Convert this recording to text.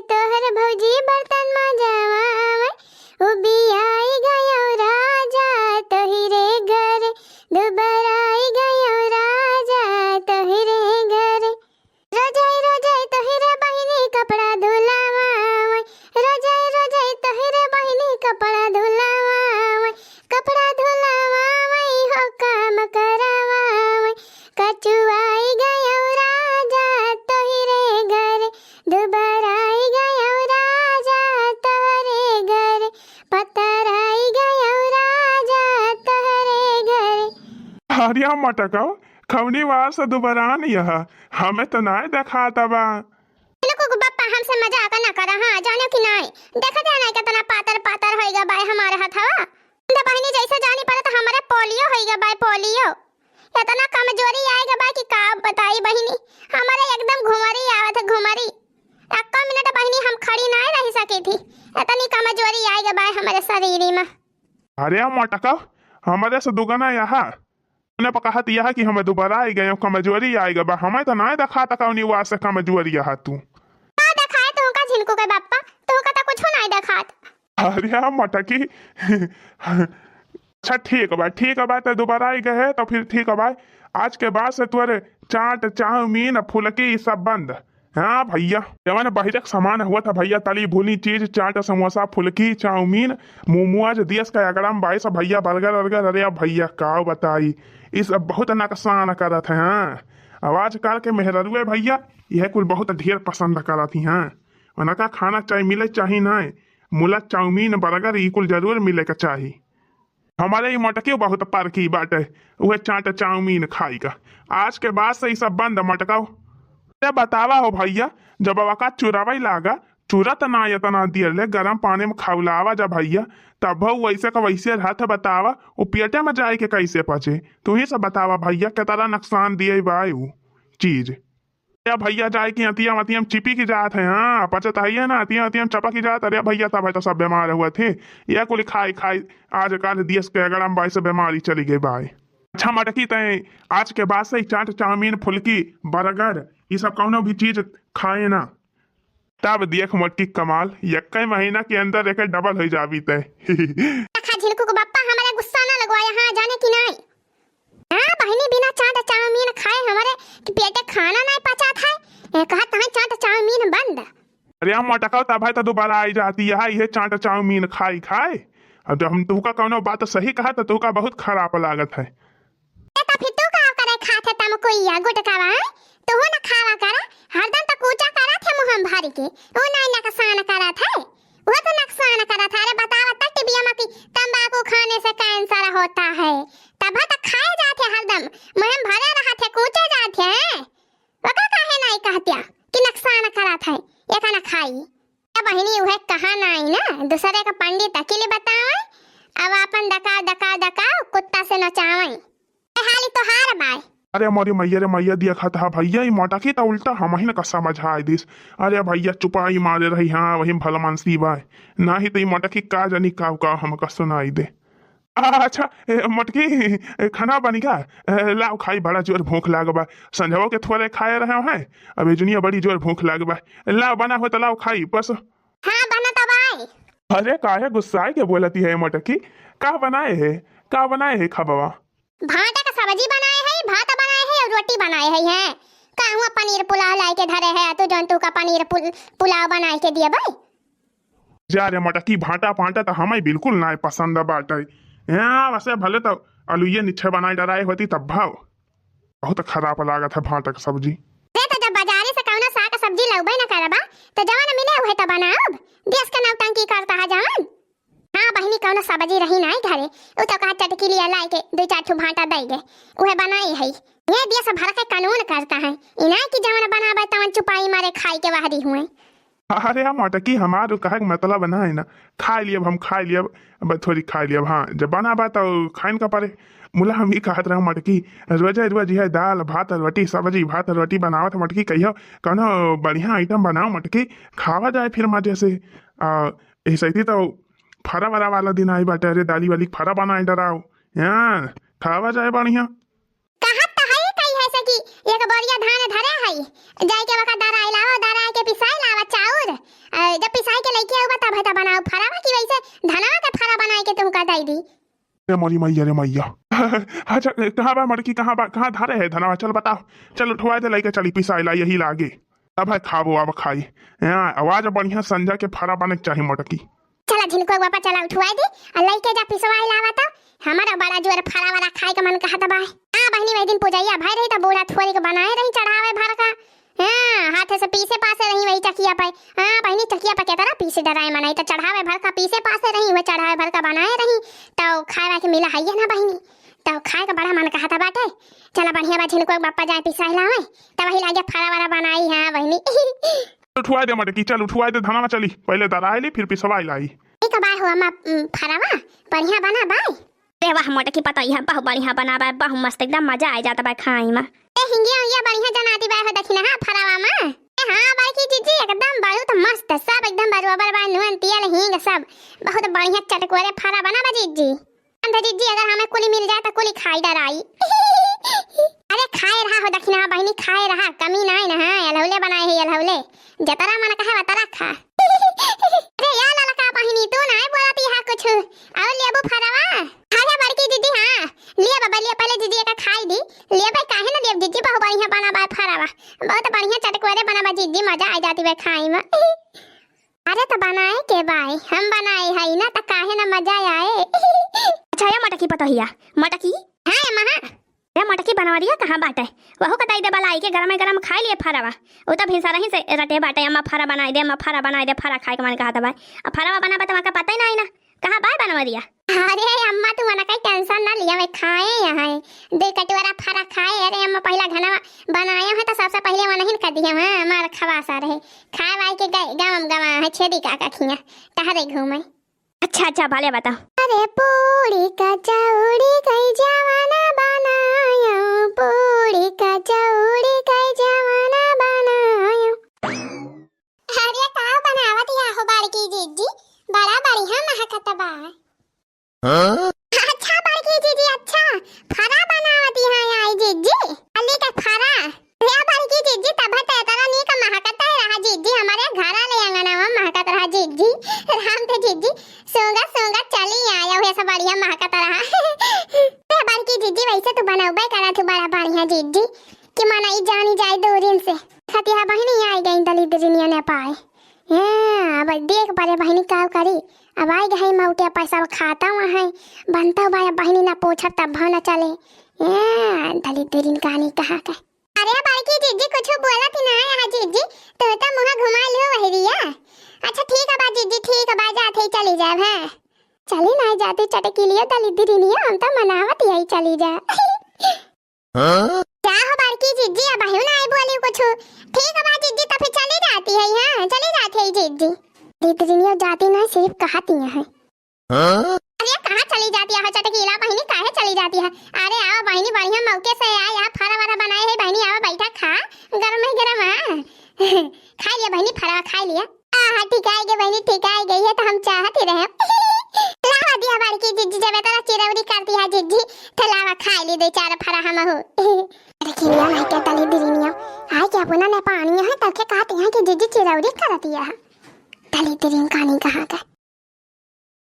तोहर भौजी बर्तन मांजावा उबियाई गयो राजा तोहरे घर दुबराई गयो राजा तोहरे घर रोजाई रोजाई तोहरे बहिनी कपड़ा धुलावा रोजाई रोजाई तोहरे बहिनी कपड़ा धुलावा कपड़ा धुलावा हो काम करावा कचुआई गयो राजा तोहरे घर दुबराई गयो राजा तोहरे घर पतराई गयो राजा तोहरे घर। अरे मटका खवनी वास दुबरान यह हमें तो ना देखा तबा लोगों को बप्पा हमसे मजाक ना करा। हां जानो कि नहीं देखा जाना है कितना पातर पातर होएगा बाय हमारे हथवा इंदा बहिनी जैसे जानी पड़े तो हमारे पोलियो होएगा बाय पोलियो इतना कमजोरी आएगा बाय कि का बताई बहिनी हमारे एकदम घुमरी आवत है घुमरी एक मिनट बहिनी हम खड़ी ना रह सकी थी इतनी कमजोरी आएगा बाय हमारे शरीर में। अरे मटका हमारे से दुगना यहाँ ने पकाहत यह कि हमें दोबारा आई गए कमजोरी आएगा बा हमें तो ना देखा तक वास से कमजोरी यहाँ तू ना दिखाए तो का झिनको के बाप्पा तो का कुछ नहीं दिखात। अरे मटकी अच्छा ठीक बा तो दोबारा आई गए तो फिर ठीक है आज के बाद से तुअरे चाट चाउमीन फुलकी सब बंद। हाँ भैया जवान बहिरक सामान हुआ था भैया तली भुनी चीज चाट समोसा फुलकी चाउमीन मोमोज दियस का अगड़म बाईस भैया बर्गर वर्गर अरे भैया का बताई इस बहुत नुकसान करत है। हाँ आवाज काल के मेहरुए भैया यह कुल बहुत ढेर पसंद करत ही। हाँ उनका खाना चाहे मिले चाहे ना मुला चाउमीन बर्गर ये कुल जरूर मिले का चाहिए। हमारे मटके बहुत पार्की बाटे वह चाट चाउमीन खाई का आज के बाद से सब बंद मटका बतावा हो भैया जब का चुरावा लागा चूरा तना इतना दियर ले गरम पानी में खौलावा जा भैया तब वैसे का वैसे रहता बतावा वो पेटे में जाए के कैसे पचे तू ही सब बतावा भैया के तरह नुकसान दिए बायू चीज या भैया जाए कि अतियम अतियम चिपी की जात है। हाँ पचत है ना अतियम अतियम चपा की जात अरे भैया तब तो सब बीमार हुए थे यह कुल खाई खाई आज कल देश के गरम बाई से बीमारी चली गई बाई। अच्छा मटकी तय आज के बाद से चाट चाउमीन फुलकी बर्गर ये सब कौनो भी चीज खाए ना तब देख मटकी कमाल एक महीना के अंदर एक डबल हो जाबी तय। झिलकू को बप्पा हमारे गुस्सा ना लगवाया। हाँ जाने की नहीं हाँ बहिनी बिना चाट चाउमीन खाए हमारे पेटे खाना नहीं पचा था कहा तहाँ चाट चाउमीन बंद। अरे हम मटका तब है तो दोबारा आई जाती है ये चाट चाउमीन खाई खाए अब जब हम तुका कौनो बात सही कहा तो तुका बहुत खराब लागत है। फिर तू का करे खाते तम कोई या गुटकावा तो हो ना खावा करा हरदम तो कूचा करा थे मुंह भर के वो नहीं नुकसान करा था वो तो नुकसान करा था। अरे बतावा तक टीबिया में कि तंबाकू खाने से कैंसर होता है तब तक खाए जाते हरदम मुंह भरे रहा थे कूचे जाते हैं वो का काहे नहीं कहतिया कि नुकसान करा था ये खाना खाई बहिनी वह कहा नहीं ना दूसरे का पंडित अकेले बतावे अब अपन दका दका दका कुत्ता से नचावे हाली तो हार बाय। अरे हमारी मैया रे मैया दिया खाता भैया ये मोटा की तो उल्टा हम ही न का समझा दिस अरे भैया चुपाई मारे रही। हाँ वही भला मानसी बाय ना ही तो मोटा की का जानी का हम का सुनाई दे। अच्छा मटकी खाना बनी का लाओ खाई बड़ा जोर भूख लाग बा संझवा के थोड़े खाए रहे हैं अब दुनिया बड़ी जोर भूख लाग बा लाओ बना हो तो लाओ खाई बस। हाँ बना तो भाई। अरे काहे गुस्साए के बोलती है मटकी का बनाए है खबवा भाटा का सब्जी बनाए है भात बनाए है और रोटी बनाए है कहूँ पनीर पुलाव लाए के धरे है तो जंतु का पनीर पुलाव बनाए के दिए भाई। जा रे मटकी भाटा पाटा तो हमें बिल्कुल ना पसंद बाटे। हाँ वैसे भले तो आलूये नीचे बनाई डराई होती तब भाव बहुत खराब लागत है भाटा का सब्जी। तो जब बाजारे से कौनो साग सब्जी लउबे ना करबा तो जवान मिले हुए तो बनाओ देश का नौटंकी करता है जवान। हाँ बहिनी कौनो सब्जी रही नहीं घरे वो तो कहा चटकी लिया लाई के दो चार ठो भाटा दई गए वह बनाई है ये देश भर के कानून करता है इना की जवान बनावे तवन चुपाई मारे खाई के वाहरी हुए। अरे हम मटकी हमारे कहे मतलब ना है ना खा लिया हम खा लिया थोड़ी खा लिया। हाँ जब बना बा तो खाइन का पड़े मुला हम ही कहत रहे मटकी रोज रोज है दाल भात रोटी सब्जी भात रोटी बनावत मटकी कहियो कौनो बढ़िया आइटम बनाओ मटकी खावा जाए फिर मजे से ऐसे ही तो फरा वरा वाला दिन आई बाटे अरे दाली वाली फरा बनाए डराओ हाँ खावा जाए बढ़िया। एक बोरिया धान धरे है जाई के वका दराई लावा दराई के पिसाई लावा चाउर रे मोरी मैया रे मैया। अच्छा कहाँ बा मड़की, कहाँ बा, कहाँ धारे है धनवा, चल बताओ। चल उठवा दे लइके चली पिसाइला यही लागे। अब है खाबो अब खाई। यहाँ आवाज बढ़िया संजा के फरा बने के चाहिए मटकी। चला झिनको बापा चला उठवाई दे और लइके जा पिसवाई लावा तो हमारा बड़ा जोर फरा वाला खाए का मन कहत बा। हां बहनी वही दिन पूजैया भाई रही तो बोला थोड़ी के बनाए रही चढ़ावे भर का। हां हाथ से पीसे पासे रही वही चकिया पे। हां बहनी चकिया पे केतरा पीसे डराए मनाई तो चढ़ावे भर का पीसे पासे रही वो चढ़ावे भर का बनाए रही तो खाए के मिला है ना बहनी तो खाए का बड़ा मन कहत बाटे। चला बढ़िया बा झिनको बापा जाए पिसाई लावे तब वही लागे फरा वाला बनाई। हां बहनी उठवा दे मटकी, चल उठवा दे धनवा चली, पहले दराई ली फिर पिसवाई लाई। एक बार हुआ मा फरावा बढ़िया बना बाई। रे वाह मोटे की पता यह बहु बढ़िया बना बा, बहु मस्त एकदम मजा आ जाता बा खाई में। ए हिंगिया बढ़िया जनाती बा हो दखिना हां फरावा में। हां बाई की जीजी एकदम बहुत मस्त सब एकदम बरोबर बा नुन तिल हिंग सब बहुत बढ़िया चटकोरे फरा बना बा जीजी। अंदर जीजी अगर हमें कुली मिल जाए तो कुली खाई डराई। अरे खाए रहा हो दखिना बहनी खाए रहा कमी नहीं ना। हां अलहौले बनाए है अलहौले जतरा मन कहे वतरा खा। अरे या ललका बहनी तू नहीं बोलती है कुछ और लेबू फरावा खाया बड़की दीदी। हां ले बाबा ले पहले दीदी का खाई दी ले भाई काहे ना ले दीदी बहुत बढ़िया बना बा फरावा बहुत बढ़िया चटकोरे बना बा जीजी मजा आ जाती है खाई में। अरे तो बनाए के भाई हम बनाए है ना तो काहे ना मजा आए। अच्छा ये मटकी पता हिया मटकी। हां महा रे मटकी बनवा दिया कहाँ बाटे वहु कताई दे बलाई के गरम गरम खाई लिए फरावा वो तो भिसा रही से रटे बाटे अम्मा फरा बनाई दे, अम्मा फरा बनाई दे, फरा खाए के मन कहा था भाई अब फरावा बना बता का पता ही नहीं ना कहाँ बाय बनवा दिया। अरे अम्मा तू मना कहीं टेंशन ना लिया मैं खाए यहाँ दे कटोरा फरा खाए। अरे अम्मा पहला घना बनाया है तो सबसे पहले वो नहीं कर दिया। हां हमारा खवासा रहे खाए वाई के गम गवा है छेदी का खिया टहरे घूमे। अच्छा अच्छा भले बताओ। अरे पूरी कचौड़ी कई जवाना बनाया पूरी कचौड़ी कई जवाना बनाया। अरे का बनावत या हो बड़की जीजी बड़ा बढ़िया महकत बा। अच्छा बड़की जीजी अच्छा फरा बनावत है आई जीजी अली का फरा रे बड़की जीजी तब तेरा नी का महकत रहा जीजी हमारे घर ले अंगना में महकत रहा जीजी राम ते जीजी सोगा सोगा चली आया हुए सब बढ़िया महकत रहा। रे बड़की जीजी वैसे तो बनाऊबे करा तू बड़ा बढ़िया जीजी कि मनाई जानी जाए दो दिन से खतिया बहनी आई गई दलित दुनिया ने पाए। हां अब देख परे बहनी का करी अब आई गई मौके पैसा खाता हुआ है बनता भाई बहनी ना पूछत तब भाना चले। दलित दिन कहानी कहा के। अरे बड़की जीजी कुछ बोलत ही ना है जीजी तो मुंह घुमा लो वही रिया। अच्छा ठीक है बा जीजी ठीक है बा जाते ही चली जाए। हां चली ना जाती चटकी लियो दलित दुनिया हम तो मनावत यही चली जा। क्या हो बड़की जीजी अब है ना आई बोली कुछ ठीक है बा जीजी तो फिर चली जाती है। हां चली जाती है जीजी दीदी जाती ना सिर्फ कहती है। अरे कहाँ चली जाती है चटकीला बहनी काहे चली जाती है। अरे आओ बहनी बढ़िया मौके से आए आप फरा वाला बनाए है बहनी आओ बैठा खा गरम है गरम है खा लिया बहनी फरा खा लिया। हां ठीक है गई बहनी ठीक है गई है तो हम चाहते रहे लावा दिया बड़की जीजी जब तेरा चिरौरी करती है जीजी तो लावा खा ली दे चार फरा हम हो। अरे खिलिया नहीं क्या तली दिरिनिया आए क्या पुना ने पानी है तब के कहते हैं कि जीजी चिरौरी करती है तली दिरिन कहानी कहाँ का।